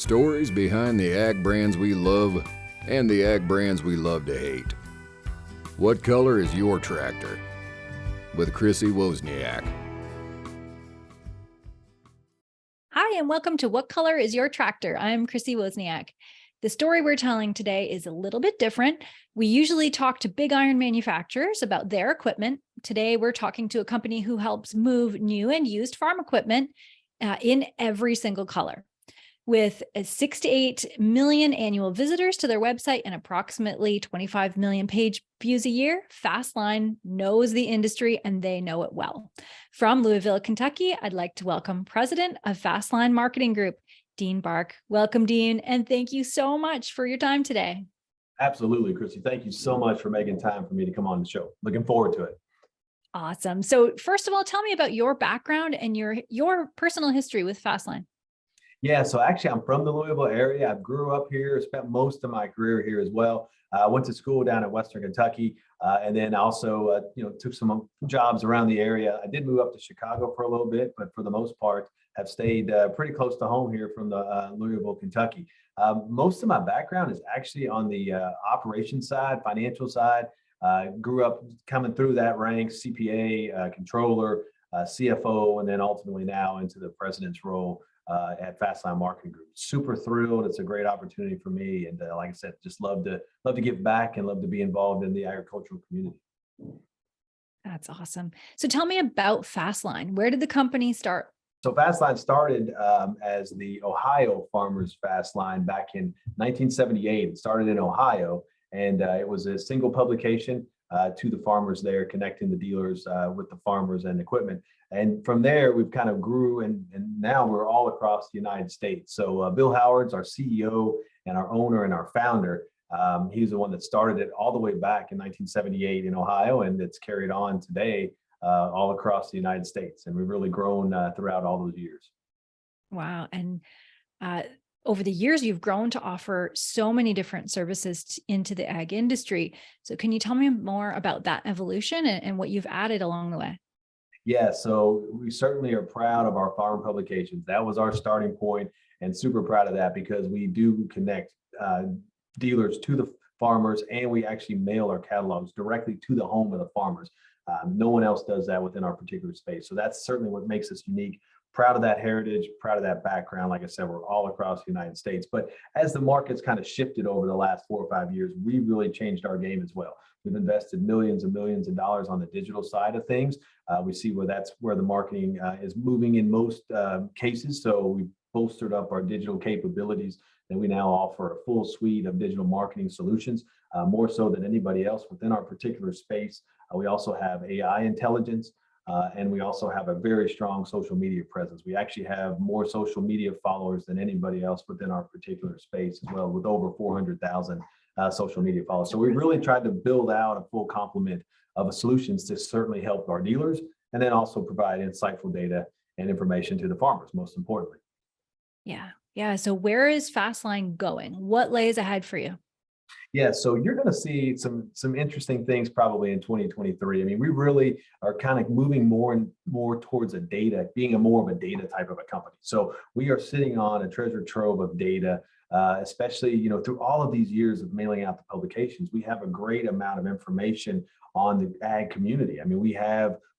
Stories behind the ag brands we love and the ag brands we love to hate. What color is your tractor? With Chrissy Wozniak. Hi, and welcome to What Color is Your Tractor? I'm Chrissy Wozniak. The story we're telling today is a little bit different. We usually talk to big iron manufacturers about their equipment. Today, we're talking to a company who helps move new and used farm equipment in every single color. With 6 to 8 million annual visitors to their website and approximately 25 million page views a year, Fastline knows the industry and they know it well. From Louisville, Kentucky, I'd like to welcome President of Fastline Marketing Group, Dean Barke. Welcome, Dean, and thank you so much for your time today. Absolutely, Chrissy. Thank you so much for making time for me to come on the show. Looking forward to it. Awesome. So first of all, tell me about your background and your personal history with Fastline. Yeah, so actually I'm from the Louisville area. I grew up here, spent most of my career here as well. I went to school down in Western Kentucky, and then also took some jobs around the area. I did move up to Chicago for a little bit, but for the most part have stayed pretty close to home here from the Louisville, Kentucky. Most of my background is actually on the operations side, financial side. Grew up coming through that rank, CPA, controller, CFO, and then ultimately now into the president's role at Fastline Marketing Group. Super thrilled. It's a great opportunity for me. And like I said, just love to give back and love to be involved in the agricultural community. That's awesome. So tell me about Fastline. Where did the company start? So Fastline started as the Ohio Farmers Fastline back in 1978. It started in Ohio, and it was a single publication to the farmers there, connecting the dealers with the farmers and equipment. And from there, we've kind of grew, and now we're all across the United States. So Bill Howard's our CEO and our owner and our founder. He's the one that started it all the way back in 1978 in Ohio, and it's carried on today all across the United States. And we've really grown throughout all those years. Wow. And over the years, you've grown to offer so many different services into the ag industry. So can you tell me more about that evolution and what you've added along the way? Yeah, so we certainly are proud of our farm publications. That was our starting point, and super proud of that because we do connect dealers to the farmers, and we actually mail our catalogs directly to the home of the farmers. No one else does that within our particular space. So that's certainly what makes us unique. Proud of that heritage, proud of that background. Like I said, we're all across the United States. But as the market's kind of shifted over the last 4 or 5 years, we really changed our game as well. We've invested millions and millions of dollars on the digital side of things. We see that's where the marketing is moving in most cases. So we bolstered up our digital capabilities, and we now offer a full suite of digital marketing solutions, more so than anybody else within our particular space. We also have AI intelligence, and we also have a very strong social media presence. We actually have more social media followers than anybody else within our particular space as well, with over 400,000 social media followers. So we really tried to build out a full complement of solutions to certainly help our dealers, and then also provide insightful data and information to the farmers, most importantly. Yeah. So where is Fastline going? What lays ahead for you? Yeah, so you're going to see some interesting things probably in 2023. I mean, we really are kind of moving more and more towards being more of a data type of a company. So we are sitting on a treasure trove of data, especially through all of these years of mailing out the publications. We have a great amount of information on the ag community. I mean, we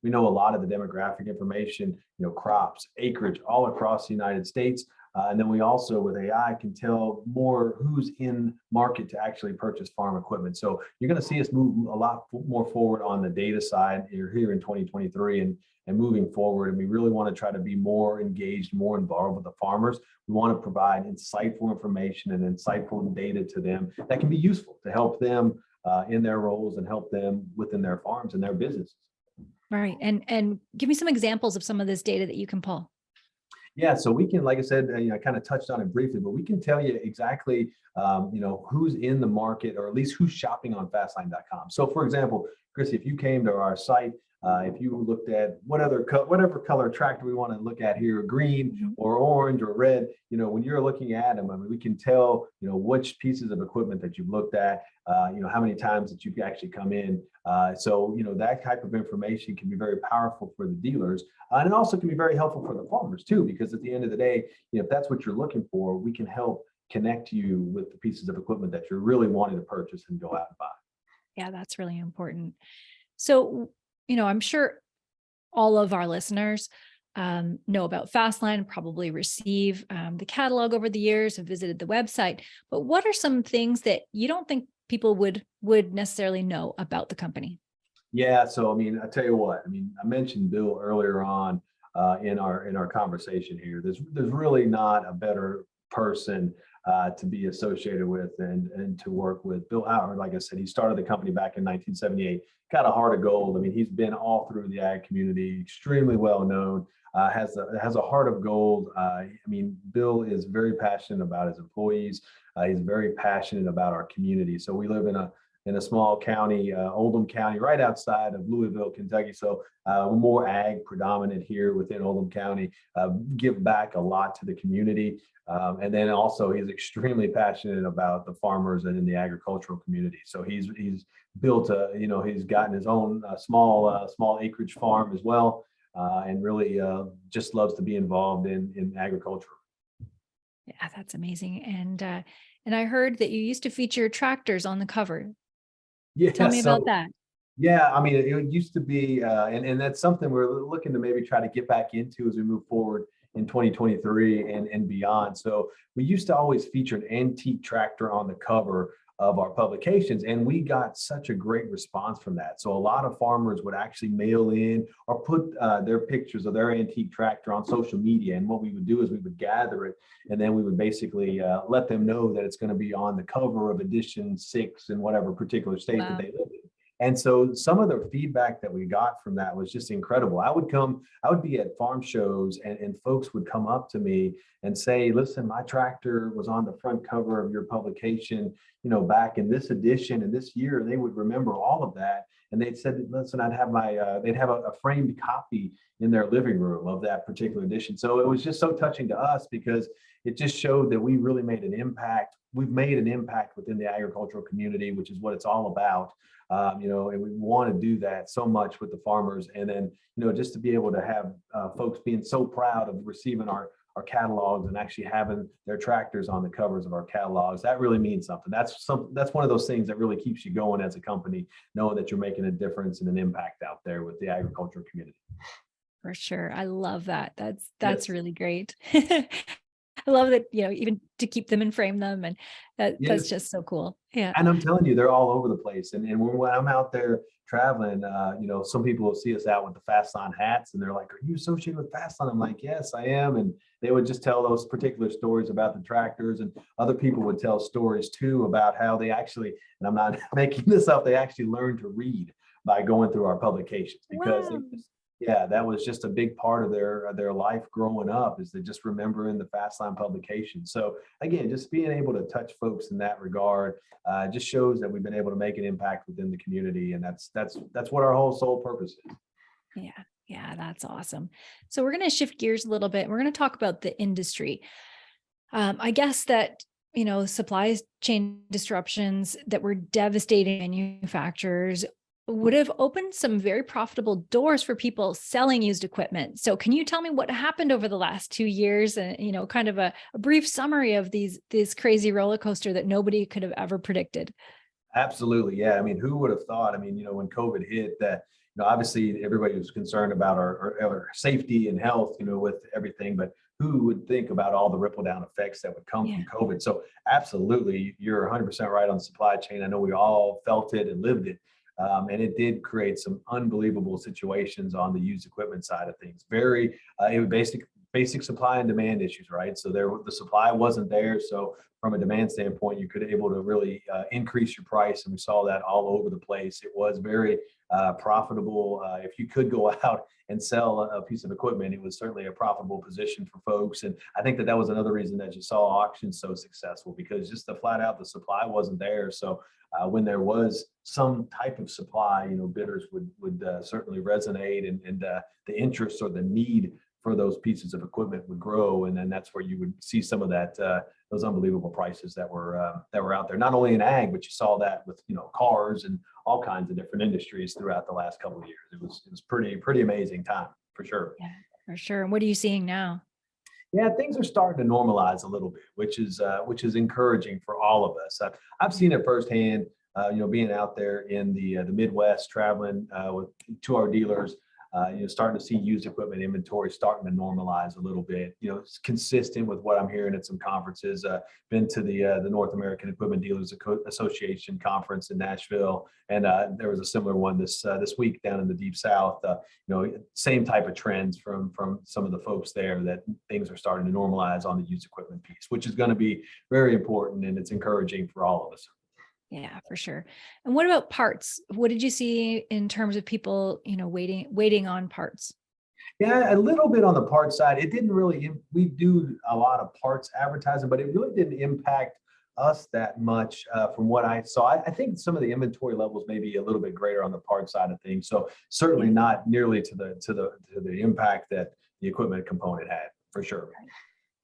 know a lot of the demographic information, crops, acreage, all across the United States. And then we also, with AI, can tell more who's in market to actually purchase farm equipment. So you're going to see us move a lot more forward on the data side here in 2023 and moving forward. And we really want to try to be more engaged, more involved with the farmers. We want to provide insightful information and insightful data to them that can be useful to help them in their roles and help them within their farms and their businesses. Right. And give me some examples of some of this data that you can pull. Yeah, so we can, like I said, I kind of touched on it briefly, but we can tell you exactly, who's in the market, or at least who's shopping on Fastline.com. So, for example, Chrissy, if you came to our site If you looked at whatever color tractor we want to look at here, green Mhm. or orange or red, when you're looking at them, I mean, we can tell, which pieces of equipment that you've looked at, how many times that you've actually come in. So, that type of information can be very powerful for the dealers. And it also can be very helpful for the farmers too, because at the end of the day, if that's what you're looking for, we can help connect you with the pieces of equipment that you're really wanting to purchase and go out and buy. Yeah, that's really important. So, I'm sure all of our listeners know about Fastline, probably receive the catalog over the years, have visited the website. But what are some things that you don't think people would necessarily know about the company? Yeah, so I mean, I tell you what, I mean, I mentioned Bill earlier on in our conversation here. There's really not a better person to be associated with and to work with. Bill Howard, like I said, he started the company back in 1978. Got a heart of gold. I mean, he's been all through the ag community, extremely well known. Has a heart of gold. I mean, Bill is very passionate about his employees. He's very passionate about our community. So we live in a small county, Oldham County, right outside of Louisville, Kentucky. So we're more ag predominant here within Oldham County. Give back a lot to the community, and then also he's extremely passionate about the farmers and in the agricultural community. So he's built he's gotten his own small acreage farm as well, and really just loves to be involved in agriculture. Yeah, that's amazing. And I heard that you used to feature tractors on the cover. Tell Yeah, me about so that. yeah, I mean, it used to be, and that's something we're looking to maybe try to get back into as we move forward in 2023 and beyond. So we used to always feature an antique tractor on the cover of our publications, and we got such a great response from that. So a lot of farmers would actually mail in or put their pictures of their antique tractor on social media. And what we would do is we would gather it, and then we would basically let them know that it's going to be on the cover of edition 6 in whatever particular state that Wow. they live in. And so some of the feedback that we got from that was just incredible. I would be at farm shows, and folks would come up to me and say, listen, my tractor was on the front cover of your publication, back in this edition and this year. They would remember all of that. And they'd said, listen, they'd have a framed copy in their living room of that particular edition. So it was just so touching to us because it just showed that we really made an impact. We've made an impact within the agricultural community, which is what it's all about. And we want to do that so much with the farmers. And then, just to be able to have folks being so proud of receiving our catalogs and actually having their tractors on the covers of our catalogs, that really means something. That's one of those things that really keeps you going as a company, knowing that you're making a difference and an impact out there with the agricultural community. For sure. I love that. That's Yes. really great. I love that, even to keep them and frame them, and that's Yes. just so cool. Yeah. And I'm telling you, they're all over the place. And when I'm out there traveling, some people will see us out with the Fastline hats and they're like, are you associated with Fastline? I'm like, yes, I am. And they would just tell those particular stories about the tractors, and other people would tell stories too about how they actually, and I'm not making this up, they actually learned to read by going through our publications because Wow. yeah, that was just a big part of their life growing up, is they just remembering the Fastline publication. So again, just being able to touch folks in that regard just shows that we've been able to make an impact within the community, and that's what our whole sole purpose is. Yeah. Yeah, that's awesome. So we're going to shift gears a little bit. We're going to talk about the industry. I guess that, supply chain disruptions that were devastating manufacturers would have opened some very profitable doors for people selling used equipment. So can you tell me what happened over the last 2 years, and, kind of a brief summary of this crazy roller coaster that nobody could have ever predicted? Absolutely. Yeah. I mean, who would have thought? I mean, when COVID hit, that, obviously everybody was concerned about our safety and health, with everything, but who would think about all the ripple down effects that would come Yeah. from COVID? So absolutely, you're 100% right on the supply chain. I know we all felt it and lived it. And it did create some unbelievable situations on the used equipment side of things. It was basic supply and demand issues, right? So the supply wasn't there. So from a demand standpoint, you could able to really increase your price, and we saw that all over the place. It was very profitable. If you could go out and sell a piece of equipment, it was certainly a profitable position for folks. And I think that was another reason that you saw auctions so successful, because just the flat out the supply wasn't there. So when there was some type of supply, bidders would certainly resonate, and the interest or the need for those pieces of equipment would grow, and then that's where you would see some of that those unbelievable prices that were out there. Not only in ag, but you saw that with cars and all kinds of different industries throughout the last couple of years. It was pretty amazing time for sure. Yeah, for sure. And what are you seeing now? Yeah, things are starting to normalize a little bit, which is encouraging for all of us. I've seen it firsthand. Being out there in the Midwest, traveling to our dealers, starting to see used equipment inventory starting to normalize a little bit. It's consistent with what I'm hearing at some conferences. Been to the North American Equipment Dealers Association conference in Nashville, and there was a similar one this week down in the Deep South. Same type of trends from some of the folks there, that things are starting to normalize on the used equipment piece, which is going to be very important, and it's encouraging for all of us. Yeah, for sure. And what about parts? What did you see in terms of people, waiting on parts? Yeah, a little bit on the parts side. It didn't really, we do a lot of parts advertising, but it really didn't impact us that much from what I saw. I think some of the inventory levels may be a little bit greater on the parts side of things. So certainly not nearly to the impact that the equipment component had, for sure.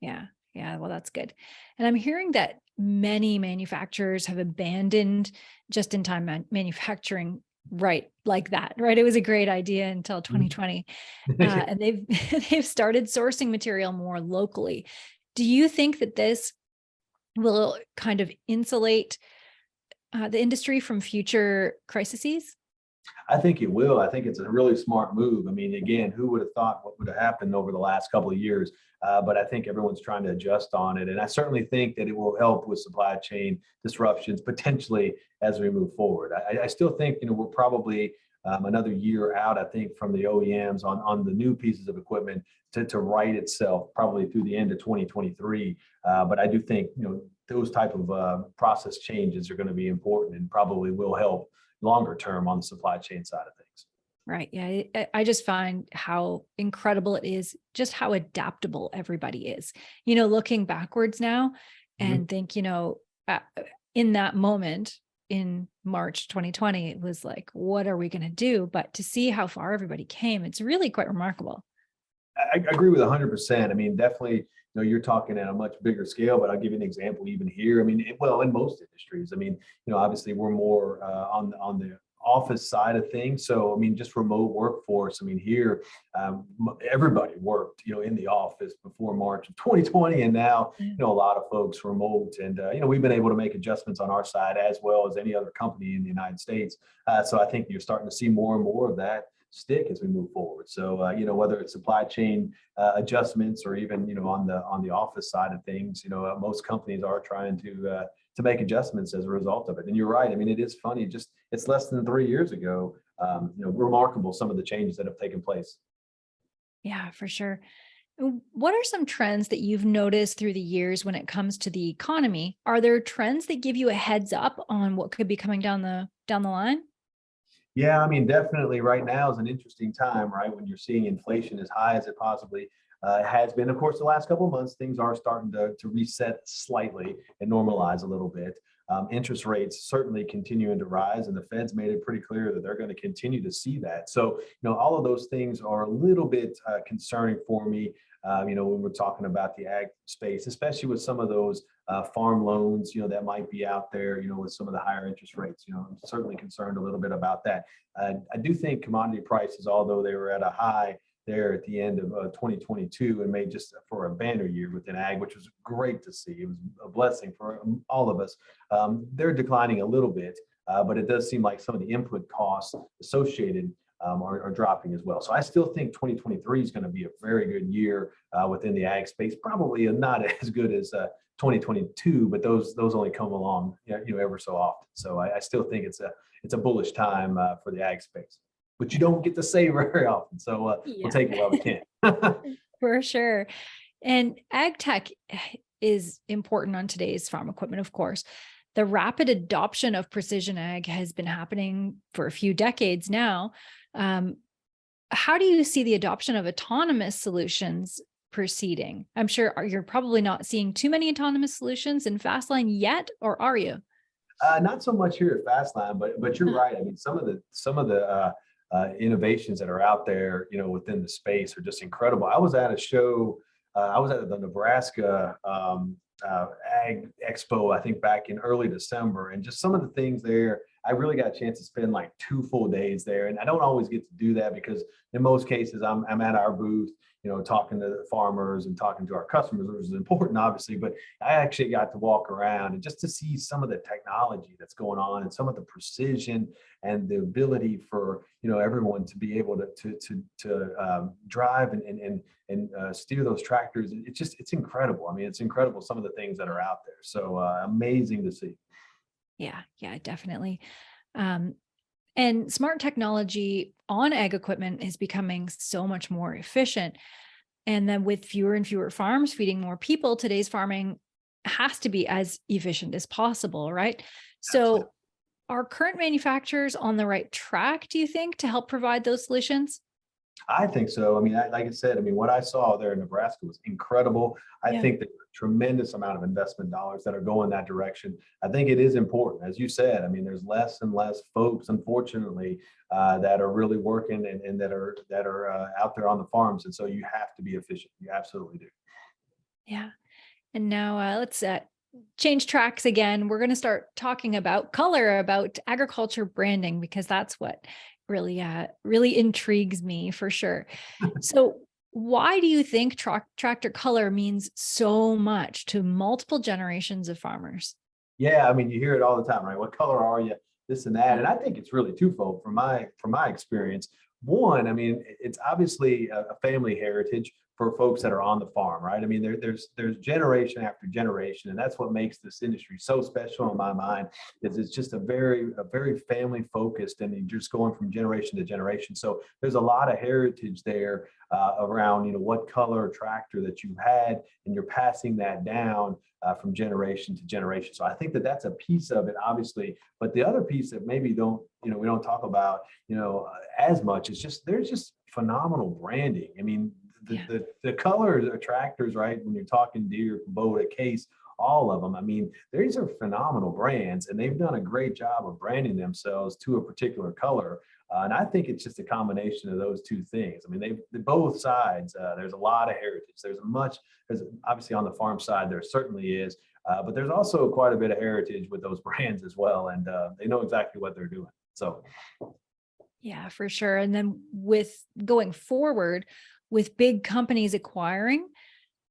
Yeah. Yeah. Well, that's good. And I'm hearing that many manufacturers have abandoned just-in-time manufacturing right like that, right? It was a great idea until 2020. And they've started sourcing material more locally. Do you think that this will kind of insulate the industry from future crises? I think it will. I think it's a really smart move. I mean, again, who would have thought what would have happened over the last couple of years? But I think everyone's trying to adjust on it. And I certainly think that it will help with supply chain disruptions potentially as we move forward. I still think, we're probably another year out, I think, from the OEMs on the new pieces of equipment to right itself, probably through the end of 2023. But I do think, those type of process changes are going to be important and probably will help longer term on the supply chain side of things. Right. Yeah. I just find how incredible it is, just how adaptable everybody is, looking backwards now and think, in that moment in March 2020, it was like, what are we going to do? But to see how far everybody came, it's really quite remarkable. I agree with 100%. I mean, definitely, you're talking at a much bigger scale, but I'll give you an example even here. I mean, in most industries, I mean, obviously we're more on the office side of things. So, I mean, just remote workforce. I mean, here, everybody worked, in the office before March of 2020. And now, a lot of folks remote, and, we've been able to make adjustments on our side as well as any other company in the United States. So I think you're starting to see more and more of that stick as we move forward. So, whether it's supply chain adjustments or even, on the office side of things, most companies are trying to make adjustments as a result of it. And you're right. I mean, it is funny. Just it's less than 3 years ago. Remarkable some of the changes that have taken place. Yeah, for sure. What are some trends that you've noticed through the years when it comes to the economy? Are there trends that give you a heads up on what could be coming down the line? Yeah, I mean, definitely right now is an interesting time, right? When you're seeing inflation as high as it possibly has been. Of course, the last couple of months, things are starting to reset slightly and normalize a little bit. Interest rates certainly continuing to rise, and the Fed's made it pretty clear that they're going to continue to see that. So, all of those things are a little bit concerning for me. When we're talking about the ag space, especially with some of those farm loans, that might be out there, with some of the higher interest rates. I'm certainly concerned a little bit about that. I do think commodity prices, although they were at a high there at the end of 2022 and made just for a banner year within ag, which was great to see. It was a blessing for all of us. They're declining a little bit, but it does seem like some of the input costs associated are dropping as well. So I still think 2023 is going to be a very good year within the ag space. Probably not as good as 2022, but those only come along, ever so often. So I still think it's a bullish time for the ag space, which you don't get to say very often. So we'll take it while we can. For sure. And ag tech is important on today's farm equipment, of course. The rapid adoption of precision ag has been happening for a few decades now. How do you see the adoption of autonomous solutions proceeding? I'm sure you're probably not seeing too many autonomous solutions in Fastline yet, or are you? Not so much here at Fastline, but you're right. I mean, some of the innovations that are out there, within the space are just incredible. I was at a show. I was at the Nebraska Ag Expo, I think back in early December, and just some of the things there. I really got a chance to spend like 2 full days there, and I don't always get to do that because in most cases I'm at our booth, talking to the farmers and talking to our customers, which is important, obviously. But I actually got to walk around and just to see some of the technology that's going on and some of the precision and the ability for everyone to be able to drive and steer those tractors. It's incredible. I mean, it's incredible some of the things that are out there. So amazing to see. Yeah, definitely. And smart technology on ag equipment is becoming so much more efficient. And then with fewer and fewer farms feeding more people, today's farming has to be as efficient as possible, right? Absolutely. So are current manufacturers on the right track, do you think, to help provide those solutions? I think so. I mean, like I said, I mean, what I saw there in Nebraska was incredible. I Yeah. think there's a tremendous amount of investment dollars that are going that direction. I think it is important, as you said. I mean, there's less and less folks, unfortunately, that are really working and that are out there on the farms, and so you have to be efficient. You absolutely do. Yeah. And now let's change tracks again. We're going to start talking about color, about agriculture branding, because that's what really intrigues me for sure. So why do you think tractor color means so much to multiple generations of farmers? Yeah, I mean, you hear it all the time, right? What color are you? This and that. Yeah. And I think it's really twofold from my experience. One, I mean, it's obviously a family heritage for folks that are on the farm, right? I mean, there's generation after generation, and that's what makes this industry so special in my mind. Is it's just a very family focused, and you're just going from generation to generation. So there's a lot of heritage there around, what color tractor that you had, and you're passing that down from generation to generation. So I think that that's a piece of it, obviously. But the other piece that maybe we don't talk about, as much is just there's just phenomenal branding. I mean, Yeah. the colors of tractors, right? When you're talking Deere, Kubota, Case, all of them. I mean, these are phenomenal brands, and they've done a great job of branding themselves to a particular color. And I think it's just a combination of those two things. I mean, they both sides. There's a lot of heritage. There's obviously on the farm side, there certainly is, but there's also quite a bit of heritage with those brands as well, and they know exactly what they're doing. So Yeah, for sure. And then with going forward, with big companies acquiring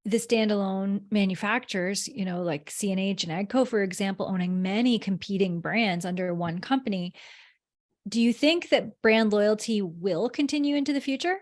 the standalone manufacturers, like CNH and AGCO, for example, owning many competing brands under one company, do you think that brand loyalty will continue into the future?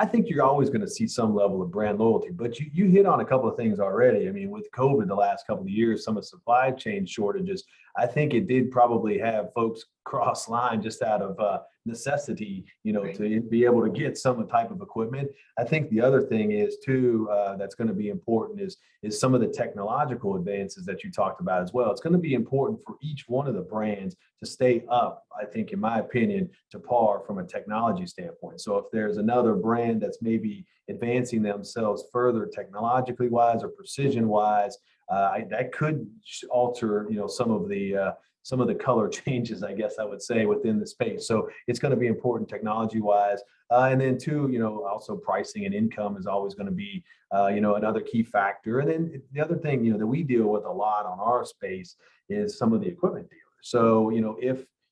I think you're always going to see some level of brand loyalty, but you hit on a couple of things already. I mean, with COVID the last couple of years, some of the supply chain shortages, I think it did probably have folks cross line just out of necessity, Right. to be able to get some type of equipment. I think the other thing is too, that's going to be important is some of the technological advances that you talked about as well. It's going to be important for each one of the brands to stay up, I think, in my opinion, to par from a technology standpoint. So if there's another brand that's maybe advancing themselves further technologically wise or precision wise, that could alter, some of the color changes, I guess I would say, within the space. So it's going to be important technology wise. And then two, also pricing and income is always going to be, another key factor. And then the other thing, that we deal with a lot on our space is some of the equipment dealers. So,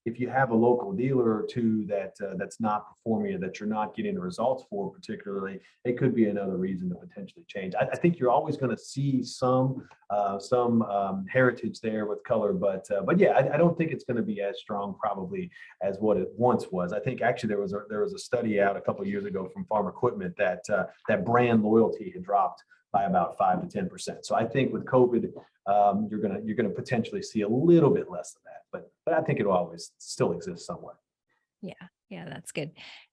if you have a local dealer or two that's not performing or that you're not getting the results for particularly, it could be another reason to potentially change. I think you're always going to see some heritage there with color, but yeah, I don't think it's going to be as strong probably as what it once was. I think actually there was a study out a couple of years ago from Farm Equipment that brand loyalty had dropped by about 5 to 10%. So I think with COVID, you're gonna potentially see a little bit less of that, but I think it'll always still exist somewhat. Yeah, that's good.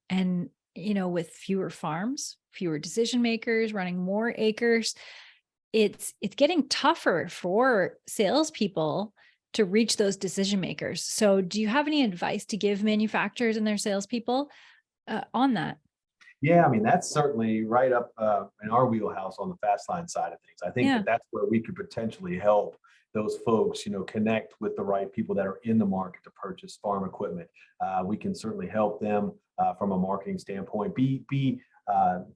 And, with fewer farms, fewer decision makers, running more acres, it's getting tougher for salespeople to reach those decision makers. So do you have any advice to give manufacturers and their salespeople on that? Yeah, I mean, that's certainly right up in our wheelhouse on the fast line side of things. I think Yeah. that that's where we could potentially help, those folks, connect with the right people that are in the market to purchase farm equipment. We can certainly help them from a marketing standpoint. Be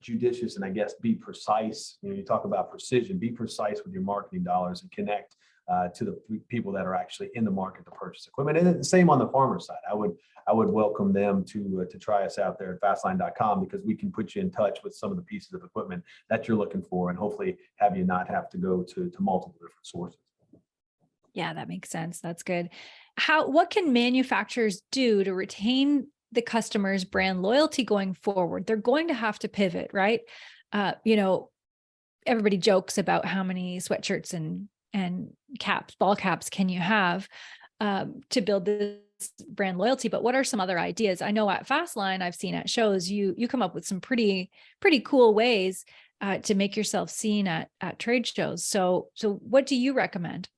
judicious and I guess be precise. You talk about precision. Be precise with your marketing dollars and connect to the people that are actually in the market to purchase equipment. And the same on the farmer side. I would welcome them to try us out there at fastline.com, because we can put you in touch with some of the pieces of equipment that you're looking for, and hopefully have you not have to go to multiple different sources. Yeah, that makes sense. That's good. What can manufacturers do to retain the customer's brand loyalty going forward? They're going to have to pivot, right? Everybody jokes about how many sweatshirts and caps, ball caps can you have to build this brand loyalty. But what are some other ideas? I know at Fastline, I've seen at shows, you come up with some pretty cool ways to make yourself seen at trade shows. So what do you recommend?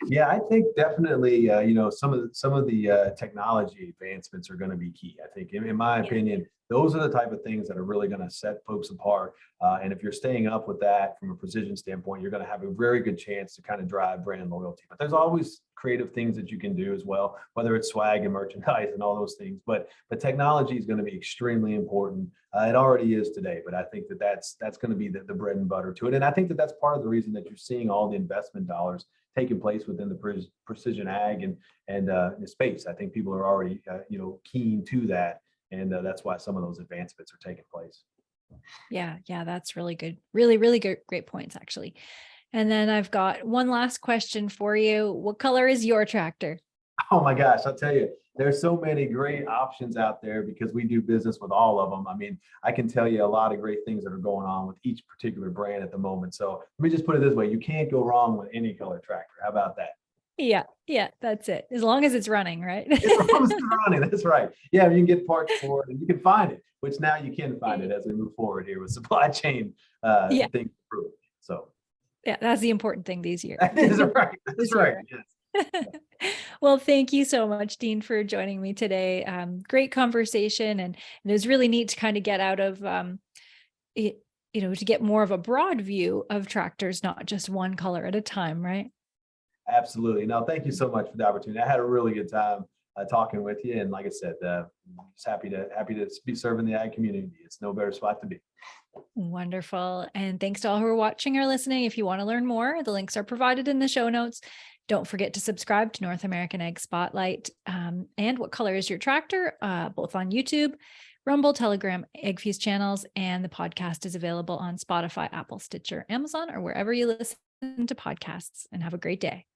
Yeah, I think definitely, some of the technology advancements are going to be key. I think, in my opinion, those are the type of things that are really going to set folks apart. And if you're staying up with that from a precision standpoint, you're going to have a very good chance to kind of drive brand loyalty. But there's always creative things that you can do as well, whether it's swag and merchandise and all those things. But technology is going to be extremely important. It already is today, but I think that's going to be the bread and butter to it. And I think that's part of the reason that you're seeing all the investment dollars taking place within the precision ag and the space. I think people are already keen to that, and that's why some of those advancements are taking place. Yeah, that's really good. Really good, great points, actually. And then I've got one last question for you. What color is your tractor? Oh my gosh, I'll tell you, there's so many great options out there because we do business with all of them. I mean, I can tell you a lot of great things that are going on with each particular brand at the moment. So let me just put it this way: you can't go wrong with any color tractor. How about that? Yeah, that's it. As long as it's running, right? As long as it's running, that's right. Yeah, you can get parts for it and you can find it, which now you can find it as we move forward here with supply chain things improving. So yeah, that's the important thing these years. that is right. That's right. Yes. Well, thank you so much, Dean, for joining me today. Great conversation, and it was really neat to kind of get out of to get more of a broad view of tractors, not just one color at a time, right? Absolutely. No, thank you so much for the opportunity. I had a really good time talking with you, and like I said, just happy to be serving the ag community. It's no better spot to be. Wonderful. And thanks to all who are watching or listening. If you want to learn more, the links are provided in the show notes. Don't forget to subscribe to North American Ag Spotlight and What Color is Your Tractor, both on YouTube, Rumble, Telegram, AgFuse channels, and the podcast is available on Spotify, Apple, Stitcher, Amazon, or wherever you listen to podcasts. And have a great day.